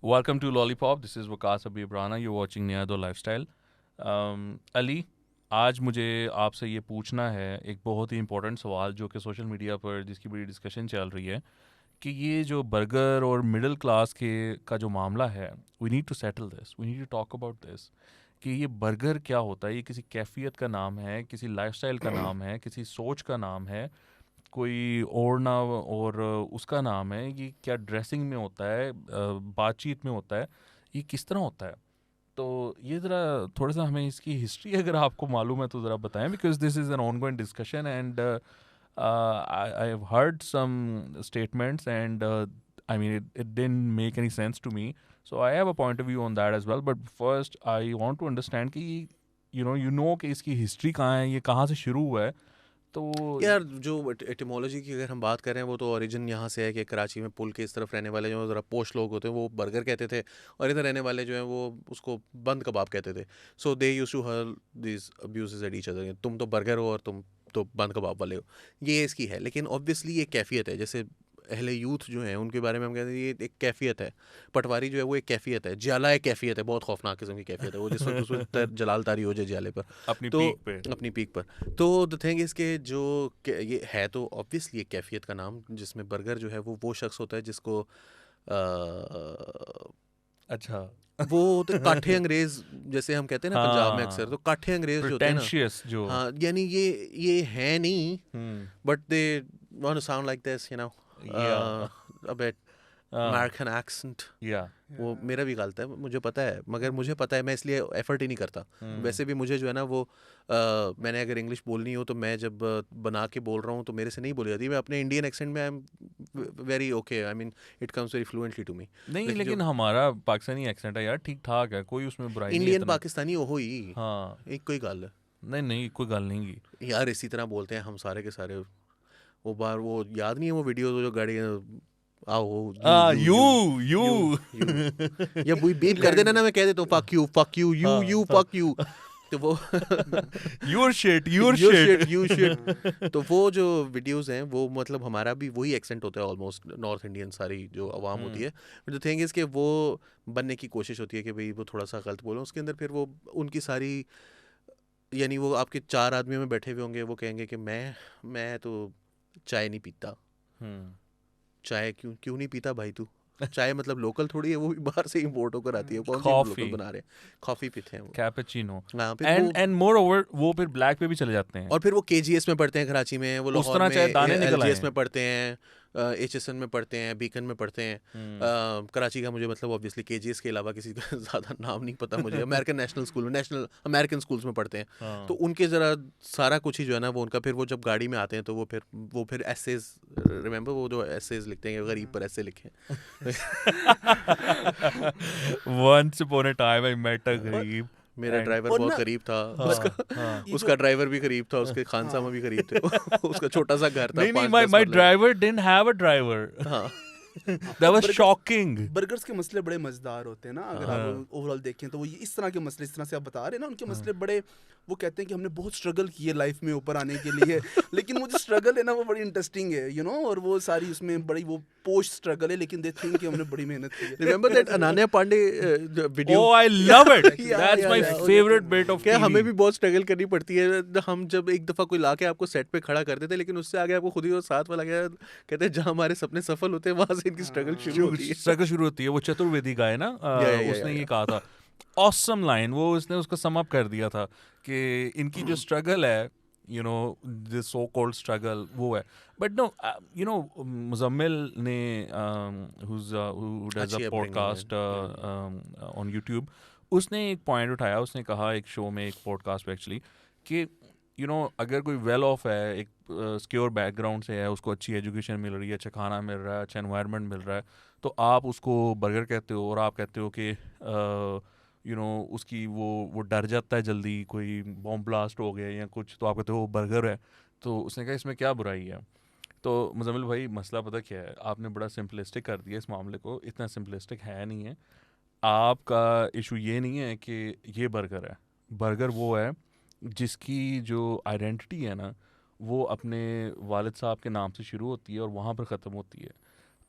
Welcome to Lollipop. This is Waqas Habib Rana. You're watching Niado Lifestyle. Ali, आज मुझे आपसे ये पूछना है एक बहुत ही इम्पोर्टेंट सवाल जो कि सोशल मीडिया पर जिसकी बड़ी डिस्कशन चल रही है कि ये जो बर्गर और मिडिल क्लास के का जो मामला है, we need to settle this, we need to talk about this कि ये बर्गर क्या होता है। ये किसी कैफियत का नाम है, किसी लाइफस्टाइल का नाम है, किसी सोच का नाम है, कोई ओढ़ना और उसका नाम है। ये क्या ड्रेसिंग में होता है, बातचीत में होता है, ये किस तरह होता है। तो ये ज़रा थोड़ा सा हमें इसकी हिस्ट्री अगर आपको मालूम है तो ज़रा बताएं, because this is an ongoing discussion and I have heard some statements and I mean, it didn't make any sense to me. So I have a point of view on that as well. But first, I want to understand कि कि इसकी history कहाँ है, ये कहाँ से शुरू हुआ है। तो यार जो एटिमोलॉजी की अगर हम बात करें वो तो ओरिजिन यहाँ से है कि कराची में पुल के इस तरफ रहने वाले जो ज़रा पोश लोग होते हैं वो बर्गर कहते थे, और इधर रहने वाले जो हैं वो उसको बंद कबाब कहते थे. So they use to hurl this abuses at each other, तुम तो बर्गर हो और तुम तो बंद कबाब वाले हो. ये इसकी है, लेकिन ऑब्वियसली ये कैफियत है. जैसे अहले यूथ जो हैं उनके बारे में हम कहते हैं ये एक कैफियत है. पटवारी जो है वो एक कैफियत है. ज्याला एक कैफियत है, बहुत खौफनाक किस्म की कैफियत है वो, जिस वक्त उसमें जलाल तारी हो जाए ज्याले पर. अपनी तो पीक पे। अपनी पीक पर. तो द थिंग इसके जो ये है तो ऑब्वियसली एक कैफियत का नाम, जिसमें बर्गर जो है वो शख्स होता है जिसको अच्छा। वो तो काठे अंग्रेज जैसे हम कहते हैं ना पंजाब में अक्सर, तो हाँ, काठे अंग्रेज जो होते हैं ना. प्रिटेंशियस जो। हाँ, यानी ये है नहीं, hmm. But they want to sound like this, yeah. A bit American accent. Yeah. वो मेरा भी गलत है, मुझे पता है, मगर मुझे पता है मैं इसलिए एफर्ट ही नहीं करता. वैसे भी मुझे जो है ना वो मैंने अगर इंग्लिश बोलनी हो तो मैं जब बना के बोल रहा हूँ तो मेरे से नहीं बोली जाती. मैं अपने इंडियन एक्सेंट में I am very okay, I mean it comes very fluently to me. नहीं, लेकिन जो लेकिन हमारा पाकिस्तानी एक्सेंट है यार, ठीक ठाक है, कोई उसमें बुराई नहीं है इंडियन इतना। पाकिस्तानी ओहो ही हाँ। एक कोई गल है. नहीं नहीं, कोई गल नहीं की। यार इसी तरह बोलते हैं हम सारे के सारे. वो बार वो याद नहीं है वो वीडियो जो गाड़ी आओ यू आ you you you you you you या बीप कर देना ना, मैं कह देता हूँ फक यू यू हाँ यू हाँ। Fuck you. तो वो your shit, your your shit shit. You shit. तो वो जो वीडियोस हैं वो मतलब हमारा भी वही एक्सेंट होता है ऑलमोस्ट, नॉर्थ इंडियन सारी जो आवाम होती है. बट द थिंग इज़ कि वो बनने की कोशिश होती है कि भाई वो थोड़ा सा गलत बोलो उसके अंदर, फिर वो उनकी सारी, यानी वो आपके चार आदमियों में बैठे हुए होंगे, वो कहेंगे कि मैं तो चाय नहीं पीता. हम्म। चाय क्यों क्यों नहीं पीता भाई तू? चाय मतलब लोकल थोड़ी है, वो भी बाहर से इंपोर्ट होकर आती है. कौन सी लोकल कॉफी, बना रहे हैं? कॉफ़ी पीते हैं वो. कैपेचिनो। हाँ, फिर वो एंड मोर ओवर वो फिर ब्लैक पे भी चले जाते हैं। और फिर वो केजीएस में पढ़ते हैं कराची में, वो उस लाहौर तरह में चाहे दाने निकल आए एलजीएस हैं। में पढ़ते हैं, एचएसएन में पढ़ते हैं, बीकन में पढ़ते हैं. कराची का मुझे मतलब ऑब्वियसली केजीएस के अलावा किसी का ज़्यादा नाम नहीं पता मुझे. अमेरिकन नेशनल स्कूल में, नेशनल अमेरिकन स्कूल्स में पढ़ते हैं. तो हाँ। उनके ज़रा सारा कुछ ही जो है ना वो उनका, फिर वो जब गाड़ी में आते हैं तो वो फिर एसेज, रिमेंबर वो जो एसेज लिखते हैं, गरीब पर ऐसे लिखे. Once upon a time I met a और गरीब मेरा and ड्राइवर और बहुत ना गरीब था. हाँ उसका हाँ। ये उसका जो ड्राइवर भी गरीब था, उसके खानसामा हाँ भी गरीब थे. उसका छोटा सा घर था, नहीं नहीं, 5-10 my मरले. driver didn't have a driver. हाँ. That was burger shocking. Burgers के मसले बड़े मजेदार होते हैं ना, अगर हाँ आप ओवरऑल देखें तो वो ये इस तरह के मसले, इस तरह से आप बता रहे हैं ना, उनके हाँ मसले बड़े, वो कहते हैं कि हमने बहुत स्ट्रगल की है लाइफ में ऊपर आने के लिए. लेकिन वो जो स्ट्रगल है ना वो बड़ी इंटरेस्टिंग है, और वो सारी उसमें बड़ी वो पोस्ट स्ट्रगल है, लेकिन दे थिंक कि हमने बड़ी मेहनत की है. Remember that Ananya Panday video? Oh, I love it. या That's या my या favorite bit of क्या हमें TV. भी बहुत स्ट्रगल करनी पड़ती है. हम जब एक दफ़ा कोई लाके आपको सेट पे खड़ा कर देते हैं, लेकिन उससे आगे आपको खुद ही वो साथ वाला गया कहते हैं जहाँ हमारे सपने सफल होते हैं वहाँ से इनकी स्ट्रगल शुरू होती है. स्ट्रगल शुरू होती है। वो चतुर्वेदी का है ना, या उसने ये या कहा था, ऑसम लाइन, वो उसने उसको सम अप कर दिया था कि इनकी जो स्ट्रगल है, द सो कॉल्ड स्ट्रगल, वो है. बट नो, मुजम्मिल ने, who does अच्छी a अपब्रिंगिंग podcast है. on YouTube, उसने एक पॉइंट उठाया. उसने कहा एक शो में, एक पॉडकास्ट पे एक्चुअली, कि अगर कोई वेल ऑफ है, एक सिक्योर बैकग्राउंड से है, उसको अच्छी एजुकेशन मिल रही है, अच्छा खाना मिल रहा है, अच्छा एनवायरनमेंट मिल रहा है, तो आप उसको बर्गर कहते हो और आप कहते हो कि उसकी वो डर जाता है जल्दी, कोई बॉम्ब ब्लास्ट हो गया या कुछ, तो आप कहते हो वो बर्गर है. तो उसने कहा इसमें क्या बुराई है. तो मुजम्मिल भाई, मसला पता क्या है, आपने बड़ा सिंपलिस्टिक कर दिया इस मामले को. इतना सिंपलिस्टिक है नहीं है. आपका इशू ये नहीं है कि ये बर्गर है. बर्गर वो है जिसकी जो आइडेंटिटी है ना, वो अपने वालिद साहब के नाम से शुरू होती है और वहाँ पर ख़त्म होती है.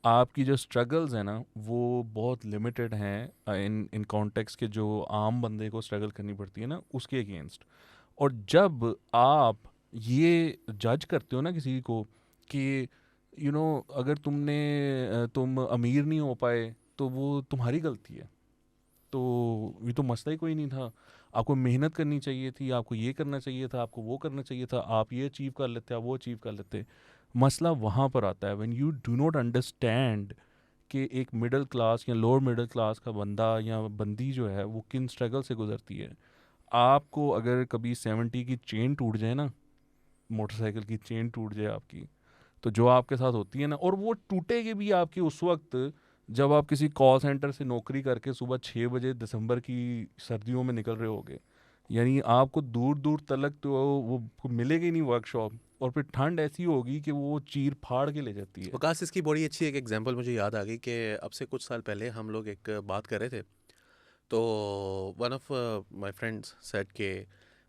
आपकी जो स्ट्रगल्स हैं ना वो बहुत लिमिटेड हैं इन कॉन्टेक्स्ट के जो आम बंदे को स्ट्रगल करनी पड़ती है ना उसके अगेंस्ट। और जब आप ये जज करते हो ना किसी को कि अगर तुम अमीर नहीं हो पाए तो वो तुम्हारी गलती है, तो ये तो मसला ही कोई नहीं था। आपको मेहनत करनी चाहिए थी, आपको ये करना चाहिए था, आपको वो करना चाहिए था, आप ये अचीव कर लेते, आप वो अचीव कर लेते। मसला वहाँ पर आता है when you do not understand कि एक मिडिल क्लास या लोअर मिडिल क्लास का बंदा या बंदी जो है वो किन स्ट्रगल से गुजरती है। आपको अगर कभी 70 की चेन टूट जाए ना, मोटरसाइकिल की चेन टूट जाए आपकी, तो जो आपके साथ होती है ना, और वो टूटेगी भी आपकी उस वक्त जब आप किसी कॉल सेंटर से नौकरी करके सुबह 6 बजे दिसंबर की सर्दियों में निकल रहे होगे, यानी आपको दूर दूर तलक तो वो मिलेगी नहीं वर्कशॉप, और फिर ठंड ऐसी होगी कि वो चीर फाड़ के ले जाती है। वकास इसकी बड़ी अच्छी एक एग्जांपल मुझे याद आ गई कि अब से कुछ साल पहले हम लोग एक बात कर रहे थे, तो one of my friends said के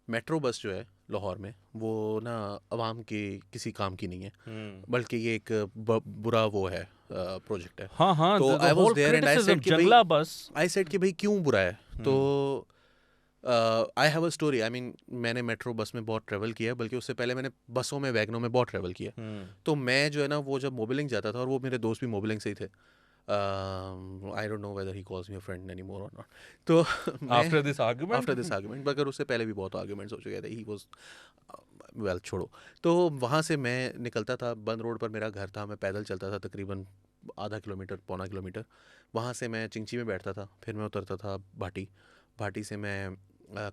मेट्रो बस जो है लाहौर में वो ना अवाम की किसी काम की नहीं है, बल्कि ये एक बुरा वो है प्रोजेक्ट है। हाँ हाँ, तो the I was whole there and I criticism, said कि भाई जंगला बस। भाई क्यों बुरा है। तो I have a story. I mean मैंने मेट्रो बस में बहुत ट्रैवल किया है, बल्कि उससे पहले मैंने बसों में वैगनों में बहुत ट्रैवल किया। तो मैं जो है ना वो जब मोबिलिंग जाता था, और वो मेरे दोस्त भी मोबिलिंग से ही थे, I don't know whether he calls me a friend any more और नॉट। तो आफ्टर दिस आर्गुमेंट मगर उससे पहले भी बहुत आर्गुमेंट्स हो चुके थे। ही वाज वेल छोड़ो। तो वहाँ से मैं निकलता था, बंद रोड पर मेरा घर था, मैं पैदल चलता था तकरीबन आधा किलोमीटर पौना किलोमीटर। वहाँ से मैं चिंची में बैठता था, फिर मैं उतरता था भाटी। भाटी से मैं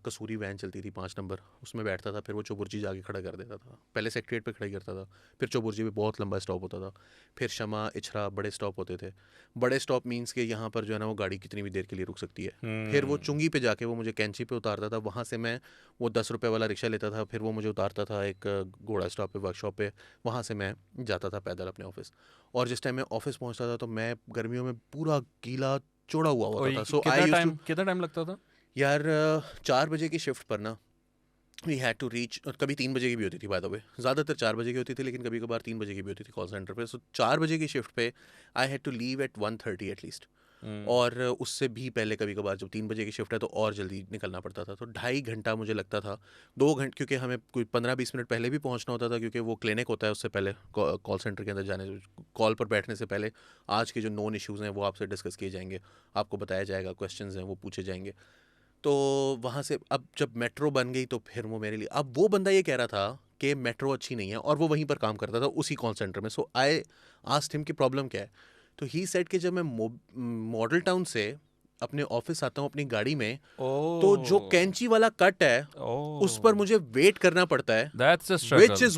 कसूरी वैन चलती थी 5 नंबर, उसमें बैठता था, फिर वो चौबुर्जी जाके खड़ा कर देता था। पहले सेक्रेट पे खड़ा ही करता था, फिर चौबुर्जी पे बहुत लंबा स्टॉप होता था, फिर शमा इछरा बड़े स्टॉप होते थे। बड़े स्टॉप मीन्स के यहाँ पर जो है ना वो गाड़ी कितनी भी देर के लिए रुक सकती है। फिर वो चुंगी पे जाके वो मुझे कैंची पे उतारता था, वहाँ से मैं वो 10 रुपये वाला रिक्शा लेता था, फिर वो मुझे उतारता था एक घोड़ा स्टॉप पे वर्कशॉप पे, वहाँ से मैं जाता था पैदल अपने ऑफिस। और जिस टाइम मैं ऑफिस पहुँचता था तो मैं गर्मियों में पूरा गीला चौड़ा हुआ होता था। सो आई यूज्ड टू, कितना टाइम लगता था? यार 4 बजे की शिफ्ट पर ना वी हैड टू रीच, कभी 3 बजे की भी होती थी बाय द वे, ज़्यादातर 4 बजे की होती थी, लेकिन कभी कभार 3 बजे की भी होती थी कॉल सेंटर पे। सो 4 बजे की शिफ्ट पे I had to leave at 1:30 at least. और उससे भी पहले कभी कभार जब 3 बजे की शिफ्ट है तो और जल्दी निकलना पड़ता था। तो 2.5 घंटा मुझे लगता था, 2 घंटे, क्योंकि हमें कोई 15-20 मिनट पहले भी पहुंचना होता था, क्योंकि वो क्लिनिक होता है उससे पहले कॉल सेंटर के अंदर जाने से, कॉल पर बैठने से पहले आज के जो नोन इश्यूज़ हैं वो आपसे डिस्कस किए जाएंगे, आपको बताया जाएगा, क्वेश्चंस हैं वो पूछे जाएंगे। तो वहाँ से अब जब मेट्रो बन गई तो फिर वो मेरे लिए, अब वो बंदा ये कह रहा था कि मेट्रो अच्छी नहीं है, और वो वहीं पर काम करता था उसी कॉल सेंटर में। सो आई आस्क्ड हिम कि प्रॉब्लम क्या है। तो ही सेड कि जब मैं मॉडल टाउन से अपने ऑफिस आता हूँ अपनी गाड़ी में, तो जो कैंची वाला कट है उस पर मुझे वेट करना पड़ता है, that's a which struggle. Is